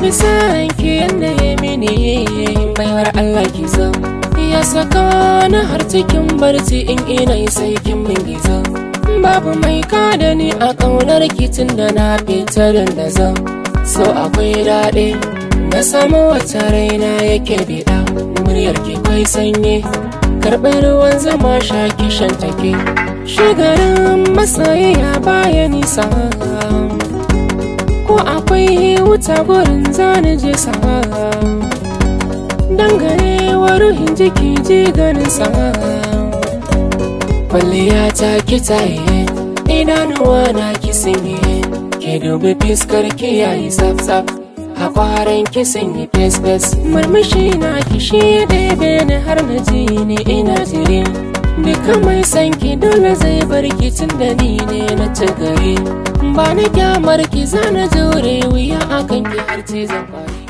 babu san ki yanda ya mini baiwar Allah ki zo ya saka na har cikin barci in ina sai kin min gizo babu mai kada ni a ƙaunar kitin da na fita da zan so akwai daɗi na samu wata raina yake biɗa muryar ki kai sanyi karɓar ruwan zama sha kishan take shigarin masoyiya baya nisa ko akwai wuta gurin zani je sa dangane wa ruhin jiki ji ganin sa kwalliya ta kitaye idanuwa na kisinye ke dubi fiskar ki yayi tsaf-tsaf hakwaran ki sun yi fes-fes murmushi na kishi ɗebe ni har na ji ni ina jiri duka mai san ki dole zai bar ki tun da ni ne na ci gari ba na kyamar ki zana jure wuya akan ki har ce zan fari